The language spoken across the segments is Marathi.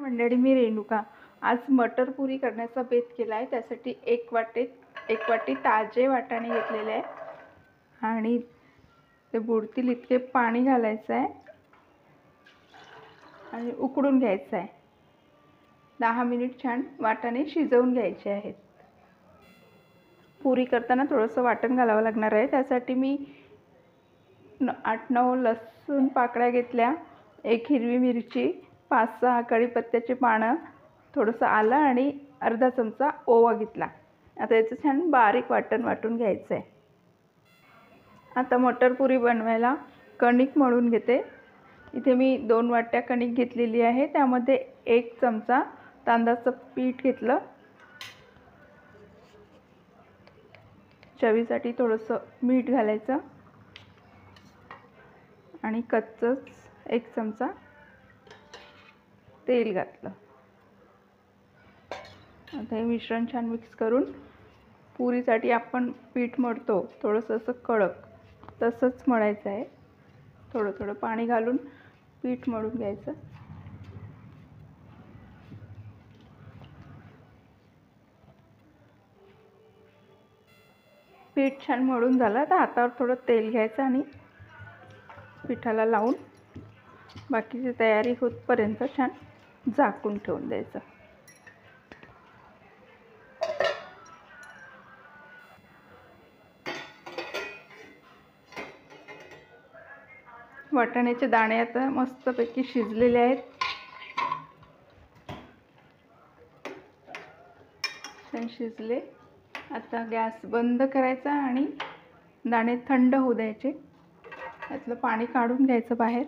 मंडळी, मी रेणुका आज मटर पुरी करण्याचा बेत केला आहे। त्यासाठी एक वाटी ताजे वाटाणे घेतलेले आहे आणि ते बुडतील इतके पाणी घालायचं आहे आणि उकडून घ्यायचं आहे। 10 मिनिट छान वाटाणे शिजवून घ्यायचे आहेत। पुरी करताना थोडंसं वाटण घालावं लागणार आहे। त्यासाठी मी 8-9 लसूण पाकळ्या घेतल्या, 1 हिरवी मिरची, 5-6 कढीपत्त्याची पानं, थोडंसं आलं आणि अर्धा चमचा ओवा घेतला। आता याचं छान बारीक वाटण वाटून घ्यायचं आहे। आता मटर पुरी बनवायला कणिक मळून घेते। इथे मी 2 वाट्या कणिक घेतलेली आहे। त्यामध्ये 1 चमचा तांदळाचं पीठ घेतलं, चवीसाठी थोडंसं मीठ घालायचं आणि कच्चंच 1 चमचा तेल घातलं। आता हे मिश्रण छान मिक्स करून पुरीसाठी आपण पीठ मळतो थोडंसं असं कडक तसंच मळायचं आहे। थोडं थोडं पाणी घालून पीठ मळून घ्यायचं। पीठ छान मळून झालं तर हातावर थोडं तेल घ्यायचं आणि पिठाला लावून बाकीची तयारी होतपर्यंत छान झाकून ठेवून द्यायचं। वाटाण्याचे दाणे आता मस्तपैकी शिजलेले आहेत, छान शिजले। आता गॅस बंद करायचा आणि दाणे थंड होऊ द्यायचे। यातलं पाणी काढून घ्यायचं बाहेर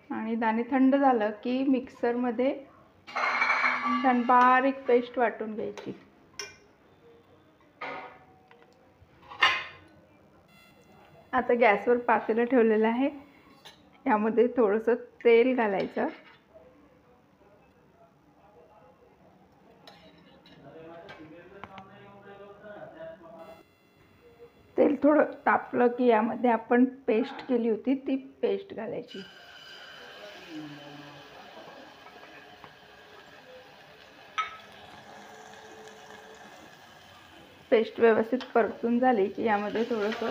आणि दाणे थंड झालं की मिक्सरमध्ये छान बारीक पेस्ट वाटून घ्यायची। आता गॅसवर पातेलं ठेवलेलं आहे, यामध्ये थोडंसं तेल घालायचं। तेल थोडं तापलं की यामध्ये आपण पेस्ट केली होती ती पेस्ट घालायची। पेस्ट व्यवस्थित परतून झाली की यामध्ये थोडंसं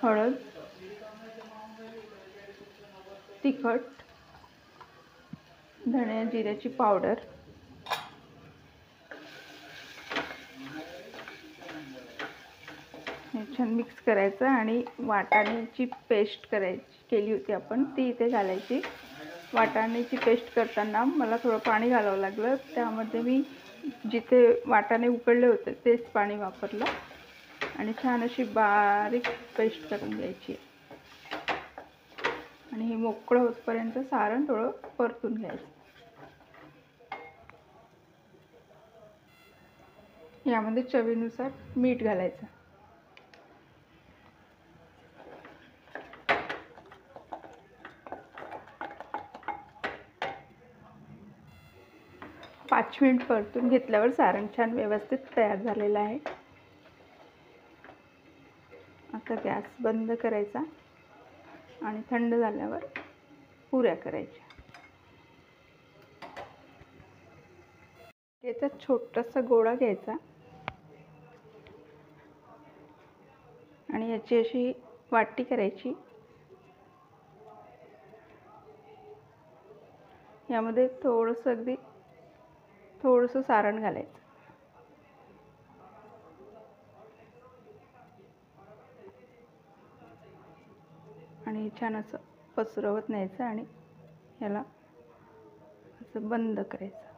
हळद, तिखट, धणे जिऱ्याची पावडर, हे छान मिक्स करायचं आणि वाटाण्याची पेस्ट केली होती आपण ती इथे घालायची। वाटाण्याची पेस्ट करताना मला थोडं पाणी घालावं लागलं, त्यामध्ये मी जिथे वाटाणे उकळले होते तेच पाणी वापरलं आणि छान अशी बारीक पेस्ट करून घ्यायची आणि हे मोकळं होतपर्यंत सारण थोडं परतून घ्यायचं। यामध्ये चवीनुसार मीठ घालायचं। पाच मिनिट परतून घेतल्यावर सारण छान व्यवस्थित तयार झालेलं आहे। आता गॅस बंद करायचा आणि थंड झाल्यावर पुऱ्या करायच्या। याचा छोटासा गोळा घ्यायचा आणि याची अशी वाटी करायची। यामध्ये अगदी थोडंसं सारण घालायचं आणि छान असं पसरवत न्यायचं आणि याला असं बंद करायचं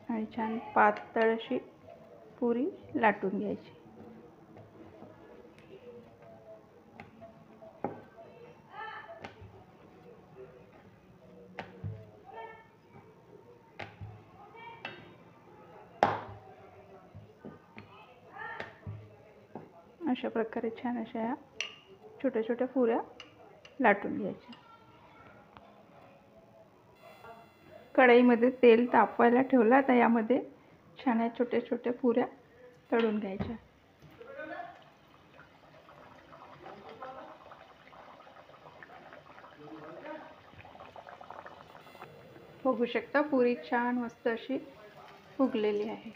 आणि छान पातळ अशी पुरी लाटून घ्यायची। अशा प्रकारे छान अशा या छोट्या छोट्या पुऱ्या लाटून घ्यायच्या। कढईमध्ये तेल तापवायला ठेवलं, आता यामध्ये छान या छोट्या छोट्या पुऱ्या तळून घ्यायच्या। बघू शकता पुरी छान मस्त अशी फुगलेली आहे.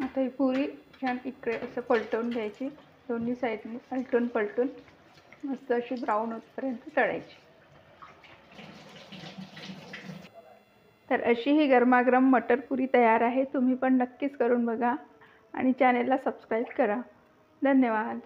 आता ही पुरी छान इकडे असं पलटवून घ्यायची, दोन्ही साईडने आलटून पलटून मस्त अशी ब्राऊन होईपर्यंत तळायची. तर अशी ही गरमागरम मटर पुरी तयार आहे. तुम्ही पण नक्कीच करून बघा आणि चॅनेलला सबस्क्राईब करा. धन्यवाद.